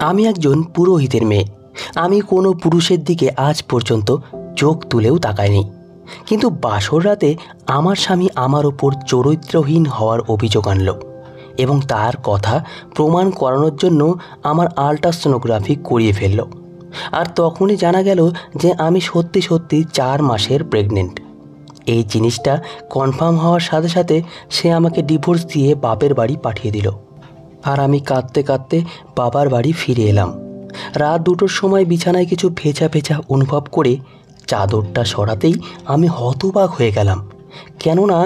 আমি একজন পুরোহিতের মেয়ে। আমি কোনো পুরুষের দিকে আজ পর্যন্ত চোখ তুলেও তাকাইনি। কিন্তু বাসর রাতে আমার স্বামী আমার ওপর চরিত্রহীন হওয়ার অভিযোগ আনল এবং তার কথা প্রমাণ করানোর জন্য আমার আল্ট্রাসোনোগ্রাফি করিয়ে ফেলল। আর তখনই জানা গেল যে আমি সত্যি সত্যি 4 মাসের প্রেগনেন্ট। এই জিনিসটা কনফার্ম হওয়ার সাথে সাথে সে আমাকে ডিভোর্স দিয়ে বাপের বাড়ি পাঠিয়ে দিল। আর আমি কাঁদতে কাঁদতে বাবার বাড়ি ফিরে এলাম। রাত 2টোর সময় বিছানায় কিছু ভেজা ভেজা অনুভব করে চাদরটা সরাতেই আমি হতবাক হয়ে গেলাম। কেননা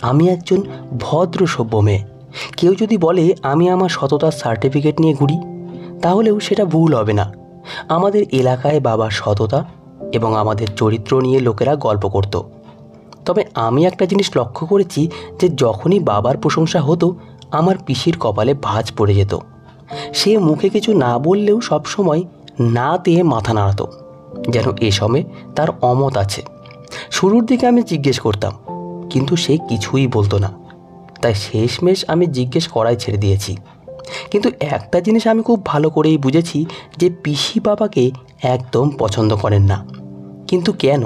আমি একজন ভদ্র সভ্য মেয়ে। কেউ যদি বলে আমি আমার সততার সার্টিফিকেট নিয়ে ঘুরি, তাহলেও সেটা ভুল হবে না। আমাদের এলাকায় বাবার সততা এবং আমাদের চরিত্র নিয়ে লোকেরা গল্প করত। তবে আমি একটা জিনিস লক্ষ্য করেছি যে যখনই বাবার প্রশংসা হতো, আমার পিসির কপালে ভাঁজ পড়ে যেত। সে মুখে কিছু না বললেও সবসময় না দিয়ে মাথা নাড়াতো, যেন এ সময় তার অমত আছে। শুরুর দিকে আমি জিজ্ঞেস করতাম, কিন্তু সে কিছুই বলতো না। তাই শেষমেশ আমি জিজ্ঞেস করাই ছেড়ে দিয়েছি। কিন্তু একটা জিনিস আমি খুব ভালো করেই বুঝেছি যে পিসি বাবাকে একদম পছন্দ করেন না। কিন্তু কেন,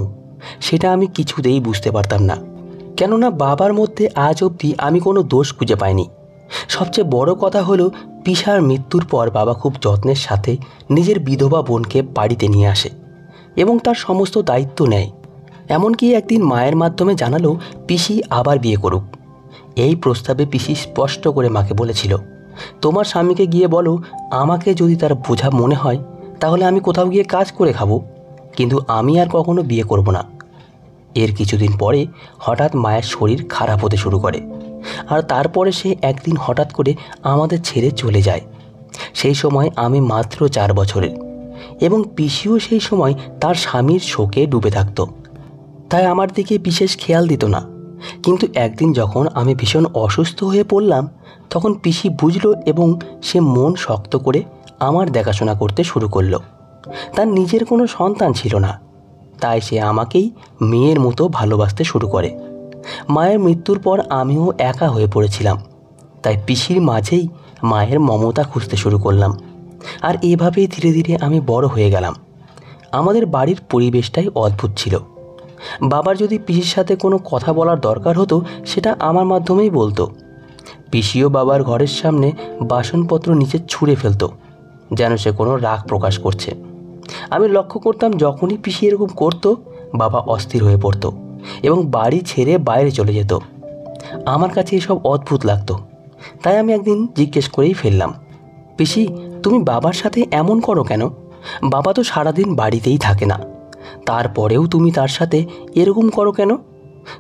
সেটা আমি কিছুতেই বুঝতে পারতাম না। কেননা বাবার মধ্যে আজ অবধি আমি কোনো দোষ খুঁজে পাইনি। সবচেয়ে বড় কথা হলো, পিসার মৃত্যুর পর বাবা খুব যত্নের সাথে নিজের বিধবা বোনকে বাড়িতে নিয়ে আসে এবং তার সমস্ত দায়িত্ব নেয়। এমনকি একদিন মায়ের মাধ্যমে জানালো পিসি আবার বিয়ে করুক। এই প্রস্তাবে পিসি স্পষ্ট করে মাকে বলেছিল, তোমার স্বামীকে গিয়ে বলো আমাকে যদি তার বোঝা মনে হয় তাহলে আমি কোথাও গিয়ে কাজ করে খাবো, কিন্তু আমি আর কখনো বিয়ে করব না। এর কিছুদিন পরে হঠাৎ মায়ের শরীর খারাপ হতে শুরু করে, আর তারপরে সে একদিন হঠাৎ করে আমাদের ছেড়ে চলে যায়। সেই সময় আমি মাত্র 4 বছরের এবং পিসিও সেই সময় তার স্বামীর শোকে ডুবে থাকত। তাই আমার দিকে বিশেষ খেয়াল দিত না। কিন্তু একদিন যখন আমি ভীষণ অসুস্থ হয়ে পড়লাম, তখন পিসি বুঝলো এবং সে মন শক্ত করে আমার দেখাশোনা করতে শুরু করলো। তার নিজের কোনো সন্তান ছিল না, তাই সে আমাকেই মেয়ের মতো ভালোবাসতে শুরু করে। মায়ের মৃত্যুর পর আমিও একা হয়ে পড়েছিলাম, তাই পিসির মাঝেই মায়ের মমতা খুঁজতে শুরু করলাম। আর এভাবেই ধীরে ধীরে আমি বড় হয়ে গেলাম। আমাদের বাড়ির পরিবেশটাই অদ্ভুত ছিল। বাবার যদি পিসির সাথে কোনো কথা বলার দরকার হতো, সেটা আমার মাধ্যমেই বলতো। পিসিও বাবার ঘরের সামনে বাসনপত্র নিচে ছুঁড়ে ফেলতো, যেন সে কোনো রাগ প্রকাশ করছে। আমি লক্ষ্য করতাম যখনই পিসি এরকম করতো, বাবা অস্থির হয়ে পড়তো এবং বাড়ি ছেড়ে বাইরে চলে যেত। আমার কাছে এসব অদ্ভুত লাগতো। তাই আমি একদিন জিজ্ঞেস করেই ফেললাম, পিসি তুমি বাবার সাথে এমন করো কেন? বাবা তো সারাদিন বাড়িতেই থাকে না, তারপরেও তুমি তার সাথে এরকম করো কেন?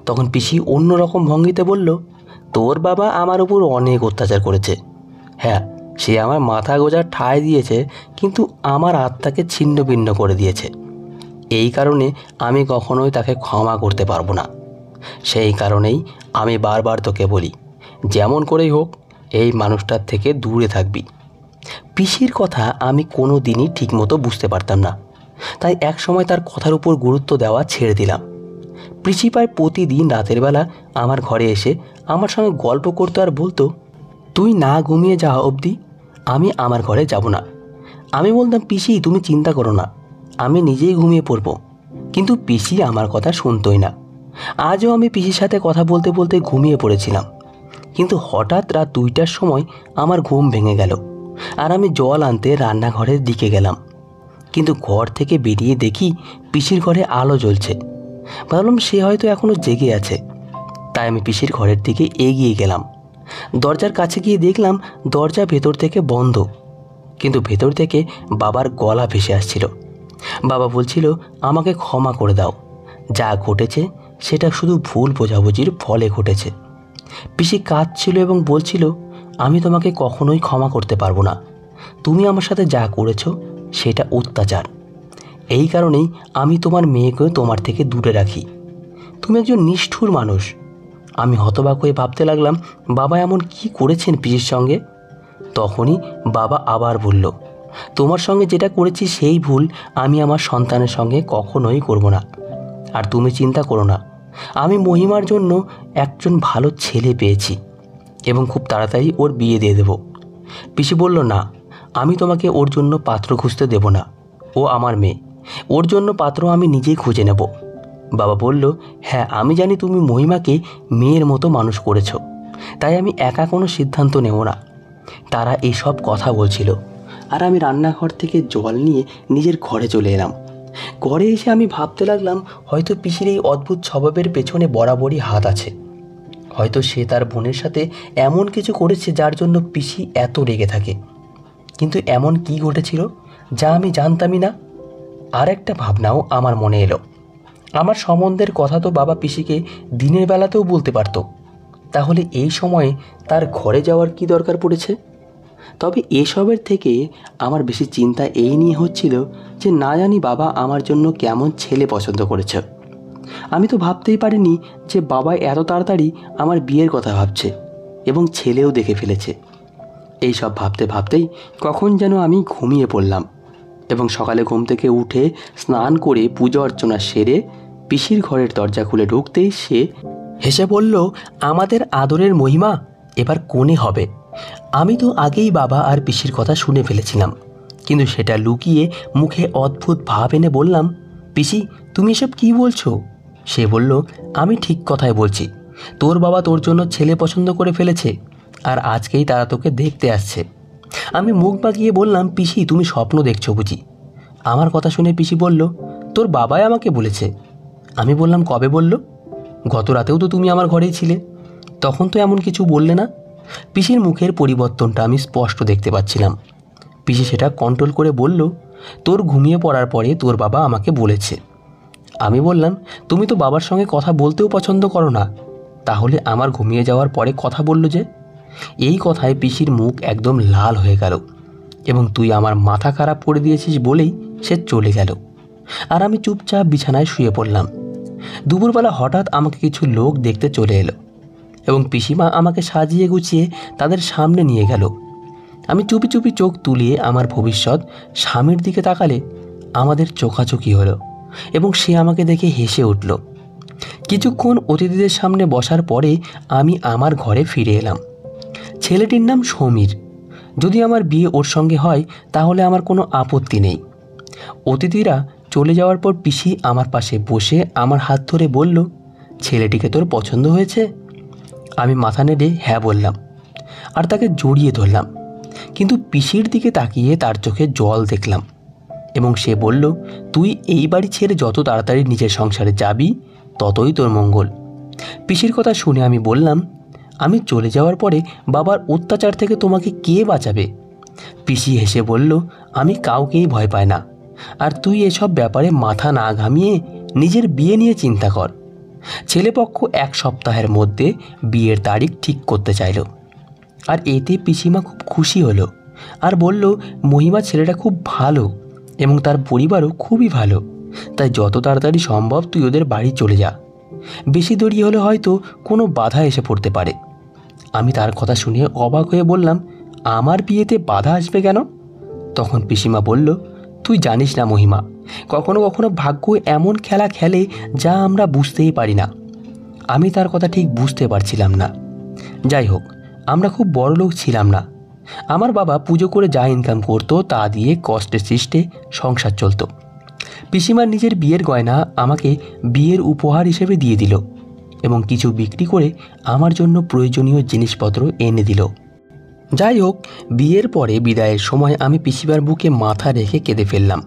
তখন পিসি অন্যরকম ভঙ্গিতে বলল, তোর বাবা আমার উপর অনেক অত্যাচার করেছে। হ্যাঁ, সে আমার মাথা গোঁজার ঠাঁই দিয়েছে, কিন্তু আমার আত্মাকে ছিন্ন ভিন্ন করে দিয়েছে। এই কারণে আমি কখনোই তাকে ক্ষমা করতে পারবো না। সেই কারণেই আমি বারবার তোকে বলি, যেমন করেই হোক এই মানুষটার থেকে দূরে থাকবি। পিসির কথা আমি কোনো দিনই ঠিকমতো বুঝতে পারতাম না, তাই এক সময় তার কথার উপর গুরুত্ব দেওয়া ছেড়ে দিলাম। পিসি প্রায় প্রতিদিন রাতের বেলা আমার ঘরে এসে আমার সঙ্গে গল্প করতো আর বলতো, তুই না ঘুমিয়ে যাওয়া অবধি আমি আমার ঘরে যাব না। আমি বলতাম, পিসি তুমি চিন্তা করো না, আমি নিজেই ঘুমিয়ে পড়ব। কিন্তু পিসি আমার কথা শুনতোই না। আজও আমি পিসির সাথে কথা বলতে বলতে ঘুমিয়ে পড়েছিলাম, কিন্তু হঠাৎ রাত 2টার সময় আমার ঘুম ভেঙে গেল আর আমি জল আনতে রান্নাঘরের দিকে গেলাম। কিন্তু ঘর থেকে বেরিয়ে দেখি পিসির ঘরে আলো জ্বলছে। ভাবলাম সে হয়তো এখনও জেগে আছে, তাই আমি পিসির ঘরের দিকে এগিয়ে গেলাম। দরজার কাছে গিয়ে দেখলাম দরজা ভেতর থেকে বন্ধ, কিন্তু ভেতর থেকে বাবার গলা ভেসে আসছিল। বাবা বলছিল, আমাকে ক্ষমা করে দাও, যা ঘটেছে সেটা শুধু ভুল বোঝাবুঝির ফলে ঘটেছে। পিসি কাঁদছিল এবং বলছিল, আমি তোমাকে কখনোই ক্ষমা করতে পারবো না। তুমি আমার সাথে যা করেছো সেটা অত্যাচার। এই কারণেই আমি তোমার মেয়েকে তোমার থেকে দূরে রাখি। তুমি একজন নিষ্ঠুর মানুষ। আমি হতবাক হয়ে ভাবতে লাগলাম, বাবা এমন কি করেছেন পিসির সঙ্গে? তখনই বাবা আবার বলল, তোমার সঙ্গে যেটা করেছি সেই ভুল আমি আমার সন্তানের সঙ্গে কখনোই করব না। আর তুমি চিন্তা করো না, আমি মহিমার জন্য একজন ভালো ছেলে পেয়েছি এবং খুব তাড়াতাড়ি ওর বিয়ে দিয়ে দেব। পিসি বলল, না, আমি তোমাকে ওর জন্য পাত্র খুঁজতে দেব না। ও আমার মেয়ে, ওর জন্য পাত্র আমি নিজেই খুঁজে নেব। বাবা বলল, হ্যাঁ আমি জানি তুমি মহিমাকে মেয়ের মতো মানুষ করেছো, তাই আমি একা কোনো সিদ্ধান্ত নেব না। তারা এসব কথা বলছিল আর আমি রান্নাঘর থেকে জল নিয়ে নিজের ঘরে চলে এলাম। ঘরে এসে আমি ভাবতে লাগলাম, হয়তো পিসির এই অদ্ভুত স্বভাবের পেছনে বরাবরই হাত আছে। হয়তো সে তার বোনের সাথে এমন কিছু করেছে যার জন্য পিসি এত রেগে থাকে। কিন্তু এমন কি ঘটেছিল যা আমি জানতামই না? আর একটা ভাবনাও আমার মনে এলো। আমার সম্বন্ধের কথা তো বাবা পিসিকে দিনের বেলাতেও বলতে পারতো, তাহলে এই সময়ে তার ঘরে যাওয়ার কি দরকার পড়েছে? তবে এসবের থেকে আমার বেশি চিন্তা এই নিয়ে হচ্ছিল যে না জানি বাবা আমার জন্য কেমন ছেলে পছন্দ করেছে। আমি তো ভাবতেই পারিনি যে বাবা এত তাড়াতাড়ি আমার বিয়ের কথা ভাবছে এবং ছেলেও দেখে ফেলেছে। এই সব ভাবতে ভাবতেই কখন যেন আমি ঘুমিয়ে পড়লাম এবং সকালে ঘুম থেকে উঠে স্নান করে পূজা অর্চনা সেরে পিসির ঘরের দরজা খুলে ঢুকতেই সে হেসে বলল, আমাদের আদরের মহিমা এবার কোণে হবে। আমি তো আগেই বাবা আর পিসির কথা শুনে ফেলেছিলাম, কিন্তু সেটা লুকিয়ে মুখে অদ্ভুত ভাব এনে বললাম, পিসি তুমি এসব কী বলছো? সে বলল, আমি ঠিক কথাই বলছি। তোর বাবা তোর জন্য ছেলে পছন্দ করে ফেলেছে আর আজকেই তারা তোকে দেখতে আসছে। আমি মুখ বাঁকিয়ে বললাম, পিসি তুমি স্বপ্ন দেখছো বুঝি? আমার কথা শুনে পিসি বলল, তোর বাবাই আমাকে বলেছে। আমি বললাম, কবে বলল? গত রাতেও তো তুমি আমার ঘরেই ছিলে, তখন তো এমন কিছু বললে না। পিসির মুখের পরিবর্তনটা আমি স্পষ্ট দেখতে পাচ্ছিলাম। পিসি সেটা কন্ট্রোল করে বলল, তোর ঘুমিয়ে পড়ার পরে তোর বাবা আমাকে বলেছে। আমি বললাম, তুমি তো বাবার সঙ্গে কথা বলতেও পছন্দ করো না, তাহলে আমার ঘুমিয়ে যাওয়ার পরে কথা বললো যে? এই কথায় পিসির মুখ একদম লাল হয়ে গেল এবং তুই আমার মাথা খারাপ করে দিয়েছিস বলেই সে চলে গেল। আর আমি চুপচাপ বিছানায় শুয়ে পড়লাম। দুপুরবেলা হঠাৎ আমাকে কিছু লোক দেখতে চলে এলো এবং পিসিমা আমাকে সাজিয়ে গুছিয়ে তাদের সামনে নিয়ে গেল। আমি চুপি চুপি চোখ তুলিয়ে আমার ভবিষ্যৎ স্বামীর দিকে তাকালে আমাদের চোখাচোখি হলো এবং সে আমাকে দেখে হেসে উঠল। কিছুক্ষণ অতিথিদের সামনে বসার পরে আমি আমার ঘরে ফিরে এলাম। ছেলেটির নাম সমীর। যদি আমার বিয়ে ওর সঙ্গে হয় তাহলে আমার কোনো আপত্তি নেই। অতিথিরা চলে যাওয়ার পর পিসি আমার পাশে বসে আমার হাত ধরে বলল, ছেলেটিকে তোর পছন্দ হয়েছে? আমি মাথা নেড়ে হ্যাঁ বললাম আর তাকে জড়িয়ে ধরলাম, কিন্তু পিসির দিকে তাকিয়ে তার চোখে জল দেখলাম এবং সে বলল, তুই এই বাড়ি ছেড়ে যত তাড়াতাড়ি নিজের সংসারে যাবি ততই তোর মঙ্গল। পিসির কথা শুনে আমি বললাম, আমি চলে যাওয়ার পরে বাবার অত্যাচার থেকে তোমাকে কে বাঁচাবে? পিসি হেসে বলল, আমি কাউকেই ভয় পাই না, আর তুই এসব ব্যাপারে মাথা না ঘামিয়ে নিজের বিয়ে নিয়ে চিন্তা কর। ছেলেপক্ষ 1 সপ্তাহের মধ্যে বিয়ের তারিখ ঠিক করতে চাইল। আর এতে পিসিমা খুব খুশি হলো আর বলল, মহিমা ছেলেটা খুব ভালো এবং তার পরিবারও খুবই ভালো, তাই যত তাড়াতাড়ি সম্ভব তুই ওদের বাড়ি চলে যা। বেশি দেরি হলে হয়তো কোনো বাধা এসে পড়তে পারে। আমি তার কথা শুনে অবাক হয়ে বললাম, আমার বিয়েতে বাধা আসবে কেন? তখন পিসিমা বলল, তুই জানিস না মহিমা, কখনো কখনো ভাগ্য এমন খেলা খেলে যা আমরা বুঝতেই পারি না। আমি তার কথা ঠিক বুঝতে পারছিলাম না। যাই হোক, আমরা খুব বড় লোক ছিলাম না। আমার বাবা পুজো করে যা ইনকাম করতো তা দিয়ে কষ্টে সৃষ্টে সংসার চলত। পিসিমার নিজের বিয়ের গয়না আমাকে বিয়ের উপহার হিসেবে দিয়ে দিল এবং কিছু বিক্রি করে আমার জন্য প্রয়োজনীয় জিনিসপত্র এনে দিল। যাই হোক, বিয়ের পরে বিদায়ের সময় আমি পিসিমার বুকে মাথা রেখে কেঁদে ফেললাম।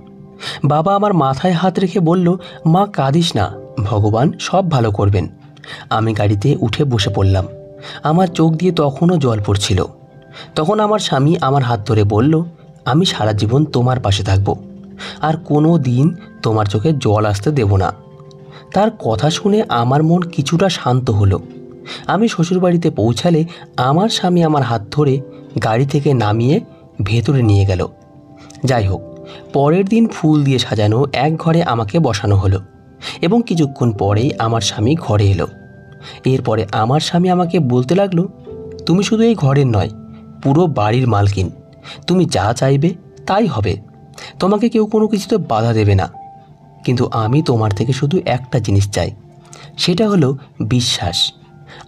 বাবা আমার মাথায় হাত রেখে বলল, মা কাঁদিস না, ভগবান সব ভালো করবেন। আমি গাড়িতে উঠে বসে পড়লাম। আমার চোখ দিয়ে তখনও জল পড়ছিল। তখন আমার স্বামী আমার হাত ধরে বলল, আমি সারা জীবন তোমার পাশে থাকব আর কোনো দিন তোমার চোখে জল আসতে দেব না। তার কথা শুনে আমার মন কিছুটা শান্ত হলো। আমি শ্বশুরবাড়িতে পৌঁছালে আমার স্বামী আমার হাত ধরে গাড়ি থেকে নামিয়ে ভেতরে নিয়ে গেল। যাই হোক, পরের দিন ফুল দিয়ে সাজানো এক ঘরে আমাকে বসানো হলো এবং কিছুক্ষণ পরেই আমার স্বামী ঘরে এলো। এরপরে আমার স্বামী আমাকে বলতে লাগলো, তুমি শুধু এই ঘরের নয়, পুরো বাড়ির মালকিন। তুমি যা চাইবে তাই হবে, তোমাকে কেউ কোনো কিছুতে বাধা দেবে না। কিন্তু আমি তোমার থেকে শুধু একটা জিনিস চাই, সেটা হলো বিশ্বাস।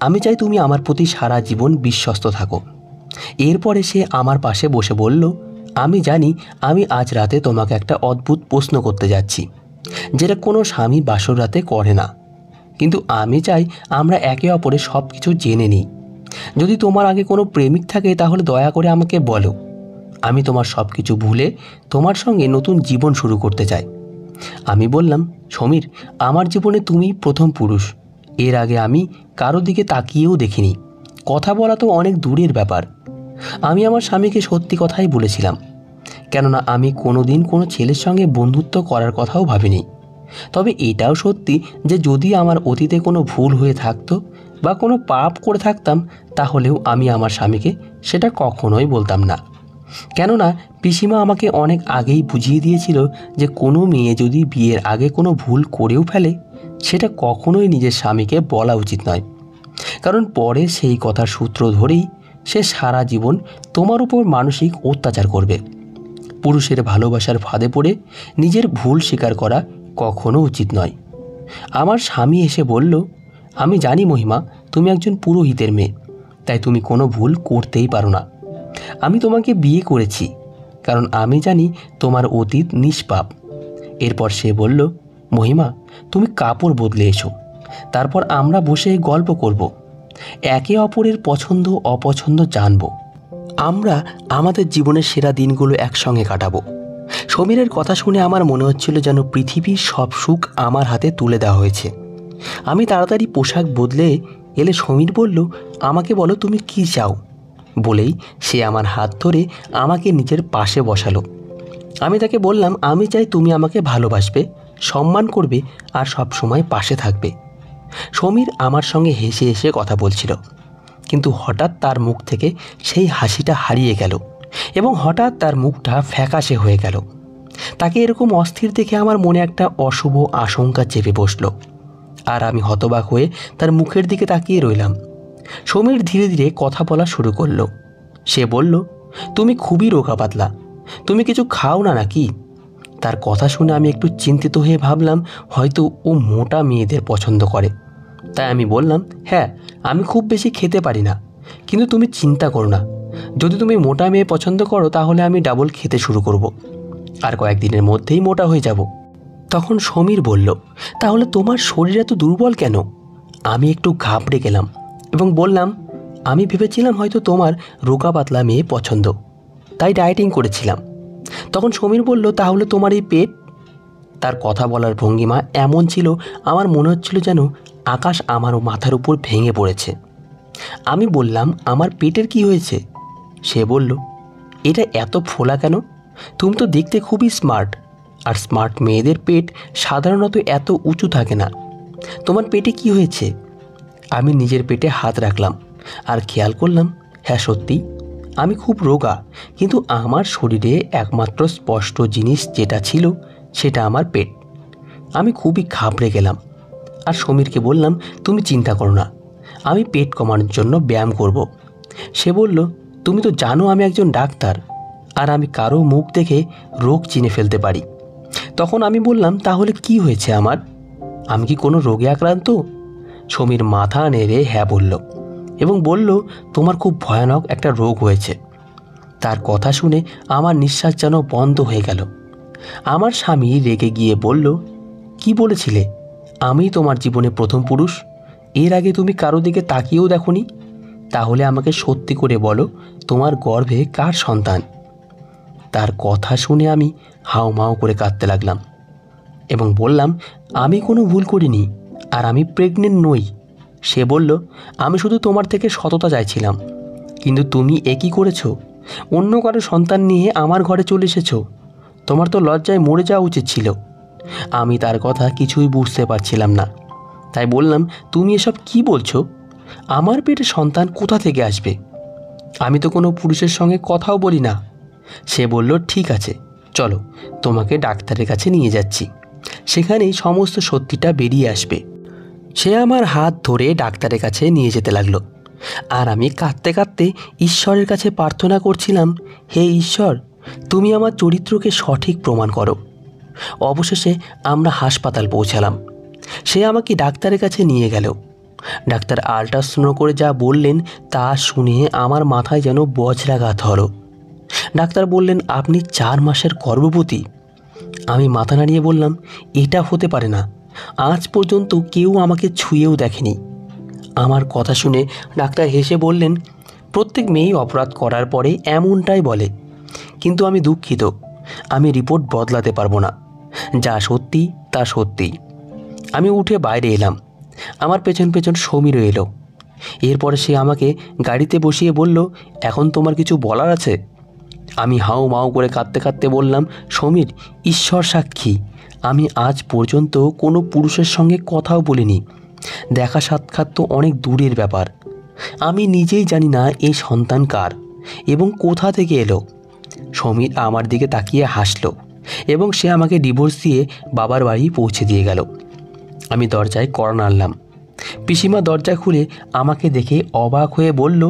আমি চাই তুমি আমার প্রতি সারা জীবন বিশ্বস্ত থাকো। এরপরে সে আমার পাশে বসে বলল, আমি জানি আমি আজ রাতে তোমাকে একটা অদ্ভুত প্রশ্ন করতে যাচ্ছি, যেটা কোনো স্বামী বাসর রাতে করে না। কিন্তু আমি চাই আমরা একে অপরের সব কিছু জেনে নিই। যদি তোমার আগে কোনো প্রেমিক থাকে তাহলে দয়া করে আমাকে বলো। আমি তোমার সব কিছু ভুলে তোমার সঙ্গে নতুন জীবন শুরু করতে চাই। আমি বললাম, সমীর, আমার জীবনে তুমি প্রথম পুরুষ। এর আগে আমি কারো দিকে তাকিয়েও দেখিনি। কথা বলা তো অনেক দূরের ব্যাপার। আমি আমার স্বামীকে সত্যি কথাই বলেছিলাম, কেননা আমি কোনো দিন কোনো ছেলের সঙ্গে বন্ধুত্ব করার কথাও ভাবিনি। তবে এটাও সত্যি যে যদি আমার অতীতে কোনো ভুল হয়ে থাকতো বা কোনো পাপ করে থাকতাম, তাহলেও আমি আমার স্বামীকে সেটা কখনোই বলতাম না। কেননা পিসিমা আমাকে অনেক আগেই বুঝিয়ে দিয়েছিল যে কোনো মেয়ে যদি বিয়ের আগে কোনো ভুল করেও ফেলে, সেটা কখনোই নিজের স্বামীকে বলা উচিত নয়। কারণ পরে সেই কথার সূত্র ধরেই সে সারা জীবন তোমার উপর মানসিক অত্যাচার করবে। পুরুষের ভালোবাসার ফাঁদে পড়ে নিজের ভুল স্বীকার করা কখনো উচিত নয়। আমার স্বামী এসে বলল, আমি জানি মহিমা, তুমি একজন পুরোহিতের মেয়ে, তাই তুমি কোনো ভুল করতেই পারো না। আমি তোমাকে বিয়ে করেছি কারণ আমি জানি তোমার অতীত নিষ্পাপ। এরপর সে বলল, মহিমা, তুমি কাপড় বদলে এসো, তারপর আমরা বসে গল্প করব, একে অপরের পছন্দ অপছন্দ জানব। আমরা আমাদের জীবনের সেরা দিনগুলো একসঙ্গে কাটাবো। সমীরের কথা শুনে আমার মনে হচ্ছিল যেন পৃথিবীর সব সুখ আমার হাতে তুলে দেওয়া হয়েছে। আমি তাড়াতাড়ি পোশাক বদলে এলে সমীর বলল, আমাকে বলো তুমি কি চাও। বলেই সে আমার হাত ধরে আমাকে নিজের পাশে বসালো। আমি তাকে বললাম, আমি চাই তুমি আমাকে ভালোবাসবে, সম্মান করবে আর সব সময় পাশে থাকবে। সমীর আমার সঙ্গে হেসে হেসে কথা বলছিল, কিন্তু হঠাৎ তার মুখ থেকে সেই হাসিটা হারিয়ে গেল এবং হঠাৎ তার মুখটা ফ্যাকাশে হয়ে গেল। তাকে এরকম অস্থির দেখে আমার মনে একটা অশুভ আশঙ্কা চেপে বসল, আর আমি হতবাক হয়ে তার মুখের দিকে তাকিয়ে রইলাম। সমীর ধীরে ধীরে কথা বলা শুরু করলো। সে বলল, তুমি খুবই রোগা পাতলা, তুমি কিছু খাও না নাকি? তার কথা শুনে আমি একটু চিন্তিত হয়ে ভাবলাম হয়তো ও মোটা মেয়েদের পছন্দ করে। তাই আমি বললাম, হ্যাঁ, আমি খুব বেশি খেতে পারি না, কিন্তু তুমি চিন্তা করো না, যদি তুমি মোটা মেয়ে পছন্দ করো তাহলে আমি ডাবল খেতে শুরু করব, আর কয়েকদিনের মধ্যেই মোটা হয়ে যাব। তখন সমীর বলল, তাহলে তোমার শরীর এত দুর্বল কেন? আমি একটু ঘাবড়ে গেলাম এবং বললাম, আমি ভেবেছিলাম হয়তো তোমার রোগা পাতলা মেয়ে পছন্দ, তাই ডায়েটিং করেছিলাম। তখন সমীর বলল, তাহলে তোমার এই পেট? তার কথা বলার ভঙ্গিমা এমন ছিল আমার মনে হচ্ছিল যেন আকাশ আমার মাথার উপর ভেঙে পড়েছে। আমি বললাম, আমার পেটের কি হয়েছে? সে বলল, এটা এত ফোলা কেন? তুমি তো দেখতে খুবই স্মার্ট, আর স্মার্ট মেয়েদের পেট সাধারণত এত উঁচু থাকে না। তোমার পেটে কি হয়েছে? আমি নিজের পেটে হাত রাখলাম আর খেয়াল করলাম, হ্যাঁ সত্যি, আমি খুব রোগা, কিন্তু আমার শরীরে একমাত্র স্পষ্ট জিনিস যেটা ছিল সেটা আমার পেট। আমি খুবই ঘাবড়ে গেলাম আর সমীরকে বললাম, তুমি চিন্তা করো না, আমি পেট কমানোর জন্য ব্যায়াম করব। সে বলল, তুমি তো জানো আমি একজন ডাক্তার, আর আমি কারো মুখ দেখে রোগ চিনে ফেলতে পারি। তখন আমি বললাম, তাহলে কি হয়েছে আমার? আমি কি কোনো রোগে আক্রান্ত? সমীর মাথা নেড়ে হ্যাঁ বলল এবং বলল, তোমার খুব ভয়ানক একটা রোগ হয়েছে। তার কথা শুনে আমার নিঃশ্বাস যেন বন্ধ হয়ে গেল। আমার স্বামী রেগে গিয়ে বলল, কি বলেছিলে? আমি তোমার জীবনে প্রথম পুরুষ, এর আগে তুমি কারো দিকে তাকিয়েও দেখোনি? তাহলে আমাকে সত্যি করে বলো, তোমার গর্ভে কার সন্তান? তার কথা শুনে আমি হাউমাউ করে কাঁদতে লাগলাম এবং বললাম, আমি কোনো ভুল করিনি, আর আমি প্রেগনেন্ট নই। সে বলল, আমি শুধু তোমার থেকে সততা চাইছিলাম, কিন্তু তুমি একই করেছো, অন্য কারো সন্তান নিয়ে আমার ঘরে চলে এসেছো। তোমার তো লজ্জায় মরে যাওয়া উচিত ছিল। আমি তার কথা কিছুই বুঝতে পারছিলাম না, তাই বললাম, তুমি এসব কি বলছো? আমার পেটে সন্তান কোথা থেকে আসবে? আমি তো কোনো পুরুষের সঙ্গে কথাও বলি না। সে বলল, ঠিক আছে, চলো, তোমাকে ডাক্তারের কাছে নিয়ে যাচ্ছি, সেখানেই সমস্ত সত্যিটা বেরিয়ে আসবে। সে আমার হাত ধরে ডাক্তারের কাছে নিয়ে যেতে লাগলো, আর আমি কাঁদতে কাঁদতে ঈশ্বরের কাছে প্রার্থনা করছিলাম, হে ঈশ্বর, তুমি আমার চরিত্রকে সঠিক প্রমাণ করো। অবশেষে আমরা হাসপাতাল পৌঁছালাম। সে আমাকে ডাক্তারের কাছে নিয়ে গেল। ডাক্তার আল্ট্রাসাউন্ড করে যা বললেন তা শুনে আমার মাথায় যেন বজ্রাঘাত হলো। ডাক্তার বললেন, আপনি 4 মাসের গর্ভবতী। আমি মাথা নাড়িয়ে বললাম, এটা হতে পারে না, আজ পর্যন্ত কেউ আমাকে ছুঁয়েও দেখেনি। আমার কথা শুনে ডাক্তার হেসে বললেন, প্রত্যেক মেয়েই অপরাধ করার পরে এমনটাই বলে, কিন্তু আমি দুঃখিত, আমি রিপোর্ট বদলাতে পারবো না। যা সত্যি তা সত্যি। আমি উঠে বাইরে এলাম। আমার পেছন পেছন সমীরও এলো। এরপরে সে আমাকে গাড়িতে বসিয়ে বলল, এখন তোমার কিছু বলার আছে? আমি হাউ মাউ করে কাঁদতে কাঁদতে বললাম, সমীর, ঈশ্বর সাক্ষী, আমি আজ পর্যন্ত কোনো পুরুষের সঙ্গে কথাও বলিনি। দেখা সাক্ষাৎ তো অনেক দূরের ব্যাপার। আমি নিজেই জানি না এই সন্তান কার এবং কোথা থেকে এলো। সমীর আমার দিকে তাকিয়ে হাসলো এবং সে আমাকে ডিভোর্স দিয়ে বাবার বাড়ি পৌঁছে দিয়ে গেল। আমি দরজায় কড়া নাড়লাম। পিসিমা দরজা খুলে আমাকে দেখে অবাক হয়ে বলল,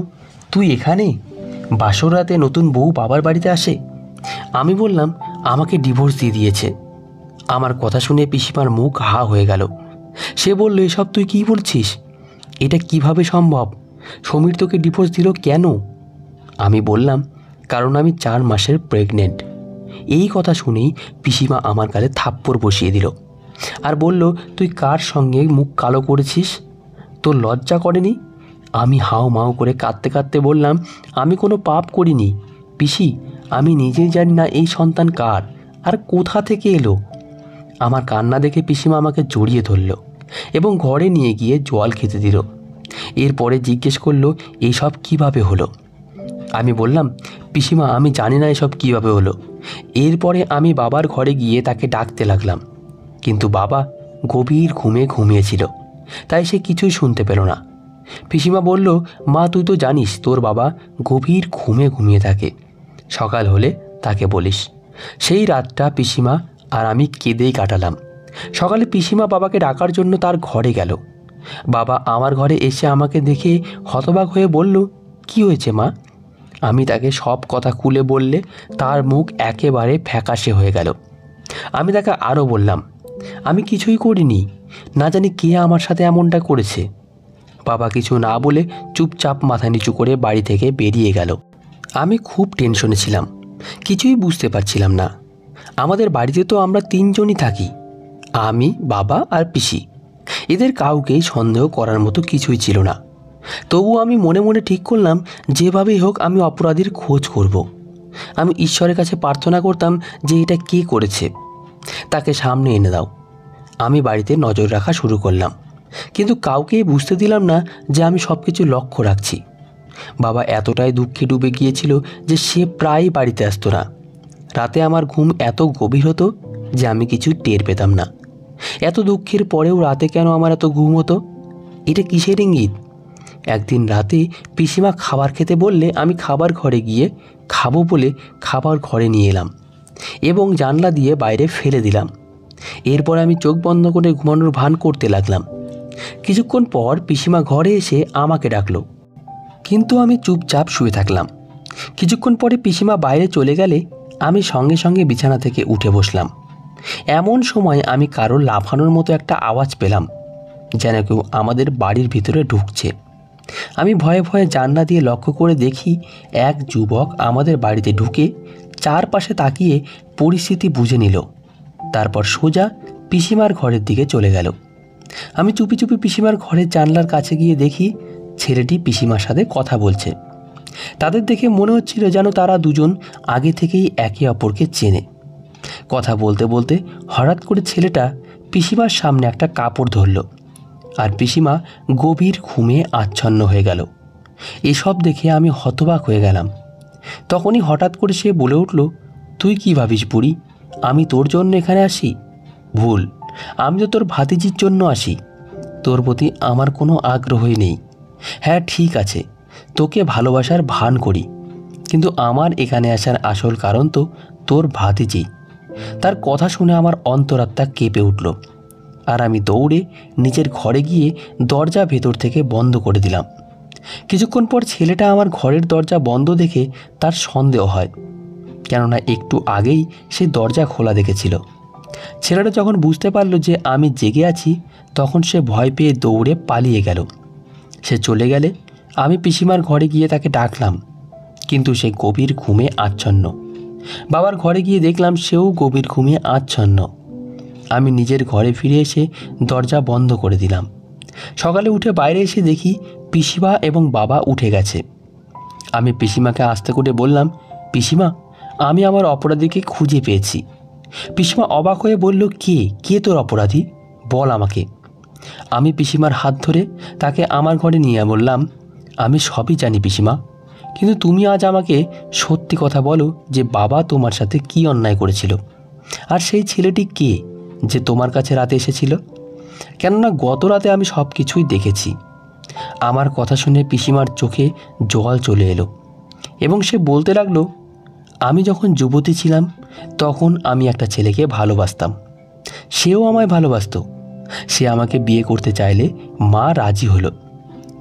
তুই এখানে? বাসর রাতে নতুন বউ বাবার বাড়িতে আসে? আমি বললাম, আমাকে ডিভোর্স দিয়ে দিয়েছে। আমার কথা শুনে পিসিমার মুখ হা হয়ে গেল। সে বলল, এসব তুই কী বলছিস? এটা কিভাবে সম্ভব? সমীর তোকে ডিভোর্স দিল কেন? আমি বললাম, কারণ আমি 4 মাসের প্রেগনেন্ট। এই কথা শুনেই পিসিমা আমার গালে থাপ্পড় বসিয়ে দিল আর বলল, তুই কার সঙ্গে মুখ কালো করেছিস? তোর লজ্জা করেনি? আমি হাও মাও করে কাঁদতে কাঁদতে বললাম, আমি কোনো পাপ করিনি পিসি, আমি নিজেই জানি না এই সন্তান কার আর কোথা থেকে এলো। আমার কান্না দেখে পিসিমা আমাকে জড়িয়ে ধরল এবং ঘরে নিয়ে গিয়ে জল খেতে দিল। এরপরে জিজ্ঞেস করলো, এইসব কিভাবে হলো? আমি বললাম, পিসিমা, আমি জানি না এসব কিভাবে হলো। এরপরে আমি বাবার ঘরে গিয়ে তাকে ডাকতে লাগলাম, কিন্তু বাবা গভীর ঘুমে ঘুমিয়েছিল, তাই সে কিছুই শুনতে পেল না। পিসিমা বলল, মা, তুই তো জানিস তোর বাবা গভীর ঘুমে ঘুমিয়ে থাকে, সকাল হলে তাকে বলিস। সেই রাতটা পিসিমা আর আমি কেঁদেই কাটালাম। সকালে পিসিমা বাবাকে ডাকার জন্য তার ঘরে গেল। বাবা আমার ঘরে এসে আমাকে দেখে হতবাক হয়ে বলল, কি হয়েছে মা? আমি তাকে সব কথা খুলে বললে তার মুখ একেবারে ফ্যাকাশে হয়ে গেল। আমি তাকে আরও বললাম, আমি কিছুই করিনি, না জানি কে আমার সাথে এমনটা করেছে। বাবা কিছু না বলে চুপচাপ মাথা নিচু করে বাড়ি থেকে বেরিয়ে গেল। আমি খুব টেনশনে ছিলাম, কিছুই বুঝতে পারছিলাম না। আমাদের বাড়িতে তো আমরা 3 জনই থাকি, আমি, বাবা আর পিসি। এদের কাউকেই সন্দেহ করার মতো কিছুই ছিল না। তবু আমি মনে মনে ঠিক করলাম, যেভাবেই হোক আমি অপরাধীর খোঁজ করব। আমি ঈশ্বরের কাছে প্রার্থনা করতাম যে এটা কে করেছে তাকে সামনে এনে দাও। আমি বাড়িতে নজর রাখা শুরু করলাম, কিন্তু কাউকেই বুঝতে দিলাম না যে আমি সব কিছু লক্ষ্য রাখছি। বাবা এতটাই দুঃখে ডুবে গিয়েছিল যে সে প্রায়ই বাড়িতে আসতো না। রাতে আমার ঘুম এত গভীর হতো যে আমি কিছু টের পেতাম না। এত দুঃখের পরেও রাতে কেন আমার এত ঘুম হতো? এটা কিসের ইঙ্গিত? একদিন রাতে পিসিমা খাবার খেতে বললে আমি খাবার ঘরে গিয়ে খাবো বলে খাবার ঘরে নিয়ে এলাম এবং জানলা দিয়ে বাইরে ফেলে দিলাম। এরপর আমি চোখ বন্ধ করে ঘুমানোর ভান করতে লাগলাম। কিছুক্ষণ পর পিসিমা ঘরে এসে আমাকে ডাকলো, কিন্তু আমি চুপচাপ শুয়ে থাকলাম। কিছুক্ষণ পরে পিসিমা বাইরে চলে গেলে আমি সঙ্গে সঙ্গে বিছানা থেকে উঠে বসলাম। এমন সময় আমি কারো লাফানোর মতো একটা আওয়াজ পেলাম, যেন কেউ আমাদের বাড়ির ভিতরে ঢুকছে। আমি ভয়ে ভয়ে জানলা দিয়ে লক্ষ্য করে দেখি এক যুবক আমাদের বাড়িতে ঢুকে চারপাশে তাকিয়ে পরিস্থিতি বুঝে নিল, তারপর সোজা পিসিমার ঘরের দিকে চলে গেল। আমি চুপি চুপি পিসিমার ঘরের জানলার কাছে গিয়ে দেখি ছেলেটি পিসিমার সাথে কথা বলছে। তাদের দেখে মনে হচ্ছিল যেন তারা দুজন আগে থেকেই একে অপরকে চেনে। কথা বলতে বলতে হঠাৎ করে ছেলেটা পিসিমার সামনে একটা কাপড় ধরল আর পিসিমা গভীর ঘুমে আচ্ছন্ন হয়ে গেল। এসব দেখে আমি হতবাক হয়ে গেলাম। তখনই হঠাৎ করে সে বলে উঠল, তুই কি ভাবিস বুড়ি, আমি তোর জন্য এখানে আসি? ভুল, আমি তো তোর ভাতিজির জন্য আসি। তোর প্রতি আমার কোনো আগ্রহই নেই। হ্যাঁ ঠিক আছে, তোকে ভালোবাসার ভান করি, কিন্তু আমার এখানে আসার আসল কারণ তো তোর ভাতিজি। তার কথা শুনে আমার অন্তরাত্মা কেঁপে উঠল আর আমি দৌড়ে নিজের ঘরে গিয়ে দরজা ভেতর থেকে বন্ধ করে দিলাম। কিছুক্ষণ পর ছেলেটা আমার ঘরের দরজা বন্ধ দেখে তার সন্দেহ হয়, কেননা একটু আগেই সে দরজা খোলা দেখেছিল। ছেলেটা যখন বুঝতে পারল যে আমি জেগে আছি, তখন সে ভয় পেয়ে দৌড়ে পালিয়ে গেল। সে চলে গেলে আমি পিসিমার ঘরে গিয়ে তাকে ডাকলাম, কিন্তু সে গভীর ঘুমে আচ্ছন্ন। বাবার ঘরে গিয়ে দেখলাম সেও গভীর ঘুমে আচ্ছন্ন। আমি নিজের ঘরে ফিরে এসে দরজা বন্ধ করে দিলাম। সকালে উঠে বাইরে এসে দেখি পিসিমা এবং বাবা উঠে গেছে। আমি পিসিমাকে আস্তে করে বললাম, পিসিমা, আমি আমার অপরাধীকে খুঁজে পেয়েছি। পিসিমা অবাক হয়ে বলল, কে তোর অপরাধী? বল আমাকে। আমি পিসিমার হাত ধরে তাকে আমার ঘরে নিয়ে বললাম, আমি সবই জানি পিসিমা, কিন্তু তুমি আজ আমাকে সত্যি কথা বলো যে বাবা তোমার সাথে কি অন্যায় করেছিল, আর সেই ছেলেটি কে যে তোমার কাছে রাতে এসেছিল। কেননা গত রাতে আমি সব কিছুই দেখেছি। আমার কথা শুনে পিসিমার চোখে জল চলে এলো এবং সে বলতে লাগলো, আমি যখন যুবতী ছিলাম তখন আমি একটা ছেলেকে ভালোবাসতাম, সেও আমায় ভালোবাসত। সে আমাকে বিয়ে করতে চাইলে মা রাজি হলো,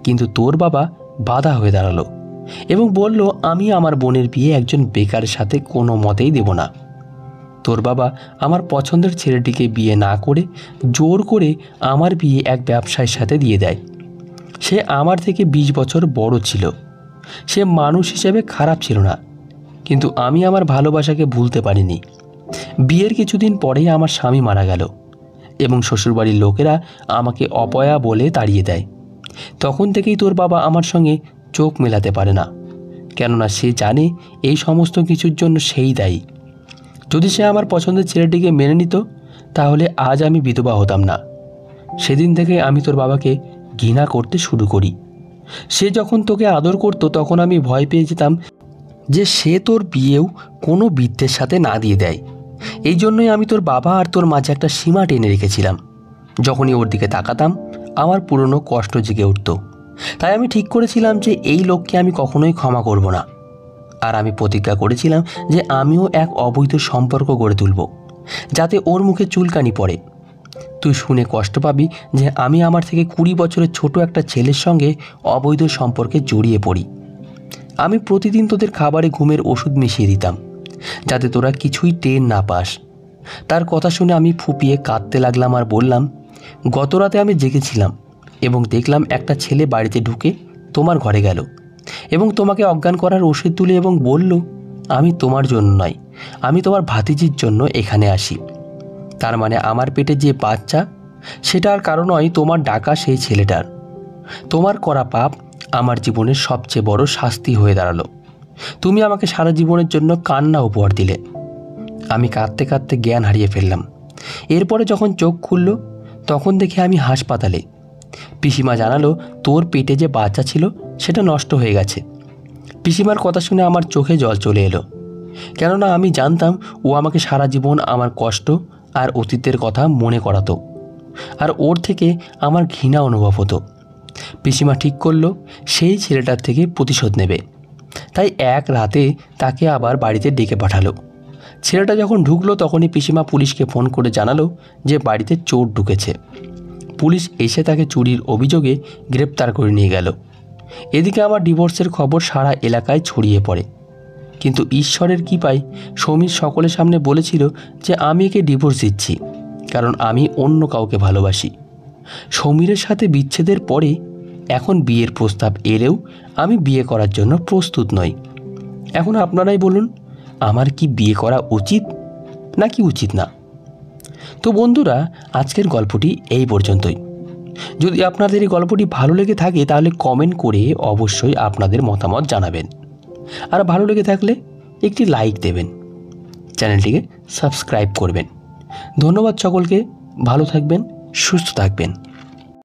কিন্তু তোর বাবা বাধা হয়ে দাঁড়ালো এবং বলল, আমি আমার বোনের বিয়ে একজন বেকারের সাথে কোনো মতেই দেব না। তোর বাবা আমার পছন্দের ছেলেটিকে বিয়ে না করে জোর করে আমার বিয়ে এক ব্যবসায়ীর সাথে দিয়ে দেয়। সে আমার থেকে 20 বছর বড় ছিল। সে মানুষ হিসেবে খারাপ ছিল না, কিন্তু আমি আমার ভালোবাসাকে ভুলতে পারিনি। বিয়ের কিছুদিন পরেই আমার স্বামী মারা গেল এবং শ্বশুরবাড়ির লোকেরা আমাকে অপয়া বলে তাড়িয়ে দেয়। তখন থেকেই তোর বাবা আমার সঙ্গে চোখ মেলাতে পারে না, কেননা সে জানে এই সমস্ত কিছুর জন্য সেই দায়ী। যদি সে আমার পছন্দের ছেলেটিকে মেনে নিত তাহলে আজ আমি বিধবা হতাম না। সেদিন থেকে আমি তোর বাবাকে ঘৃণা করতে শুরু করি। সে যখন তোকে আদর করত তখন আমি ভয় পেয়ে যেতাম যে সে তোর বিয়েও কোনো বৃদ্ধের সাথে না দিয়ে দেয়। এই জন্যই আমি তোর বাবা আর তোর মাঝে একটা সীমা টেনে রেখেছিলাম। যখনই ওর দিকে তাকাতাম আমার পুরনো কষ্ট জেগে উঠত। তাই আমি ঠিক করেছিলাম যে এই লোককে আমি কখনোই ক্ষমা করব না। আর আমি প্রতিজ্ঞা করেছিলাম যে আমিও এক অবৈধ সম্পর্ক গড়ে তুলব, যাতে ওর মুখে চুলকানি পড়ে। তুই শুনে কষ্ট পাবি যে আমি আমার থেকে 20 বছরের ছোট একটা ছেলের সঙ্গে অবৈধ সম্পর্কে জড়িয়ে পড়ি। আমি প্রতিদিন তোদের খাবারে ঘুমের ওষুধ মিশিয়ে দিতাম, যাতে তোরা কিছুই টের না পাস। তার কথা শুনে আমি ফুপিয়ে কাঁদতে লাগলাম আর বললাম, গত রাতে আমি জেগেছিলাম এবং দেখলাম একটা ছেলে বাড়িতে ঢুকে তোমার ঘরে গেল এবং তোমাকে অজ্ঞান করার ওষুধ তুলে এবং বলল, আমি তোমার জন্য নয়, আমি তোমার ভাতিজির জন্য এখানে আসি। তার মানে আমার পেটে যে বাচ্চা সেটার কারণ নয় তোমার ডাকা সেই ছেলেটার। তোমার করা পাপ আমার জীবনের সবচেয়ে বড় শাস্তি হয়ে দাঁড়ালো। তুমি আমাকে সারা জীবনের জন্য কান্না উপহার দিলে। আমি কাঁদতে কাঁদতে জ্ঞান হারিয়ে ফেললাম। এরপরে যখন চোখ খুলল তখন দেখি আমি হাসপাতালে। পিসিমা জানালো, তোর পেটে যে বাচ্চা ছিল সেটা নষ্ট হয়ে গেছে। পিসিমার কথা শুনে আমার চোখে জল চলে এলো, কেননা আমি জানতাম ও আমাকে সারা জীবন আমার কষ্ট আর অতীতের কথা মনে করাতো, আর ওর থেকে আমার ঘৃণা অনুভব হতো। পিসিমা ঠিক করলো সেই ছেলেটার থেকে প্রতিশোধ নেবে। তাই এক রাতে তাকে আবার বাড়িতে ডেকে পাঠালো। ছেলেটা যখন ঢুকলো তখনই পিসিমা পুলিশকে ফোন করে জানালো যে বাড়িতে চোর ঢুকেছে। পুলিশ এসে তাকে চুরির অভিযোগে গ্রেপ্তার করে নিয়ে গেল। এদিকে আমার ডিভোর্সের খবর সারা এলাকায় ছড়িয়ে পড়ে। কিন্তু ঈশ্বরের কৃপায় সমীর সকলের সামনে বলেছিল যে আমি একে ডিভোর্স দিচ্ছি, কারণ আমি অন্য কাউকে ভালোবাসি। সমীরের সাথে বিচ্ছেদের পরে এখন বিয়ের প্রস্তাব এলেও আমি বিয়ে করার জন্য প্রস্তুত নই। এখন আপনারাই বলুন, আমার কি বিয়ে করা উচিত নাকি উচিত না? তো বন্ধুরা, আজকের গল্পটি এই পর্যন্তই। যদি আপনাদের এই গল্পটি ভালো লেগে থাকে তাহলে কমেন্ট করে অবশ্যই আপনাদের মতামত জানাবেন, আর ভালো লেগে থাকলে একটি লাইক দেবেন, চ্যানেলটিকে সাবস্ক্রাইব করবেন। ধন্যবাদ সকলকে। ভালো থাকবেন, সুস্থ থাকবেন।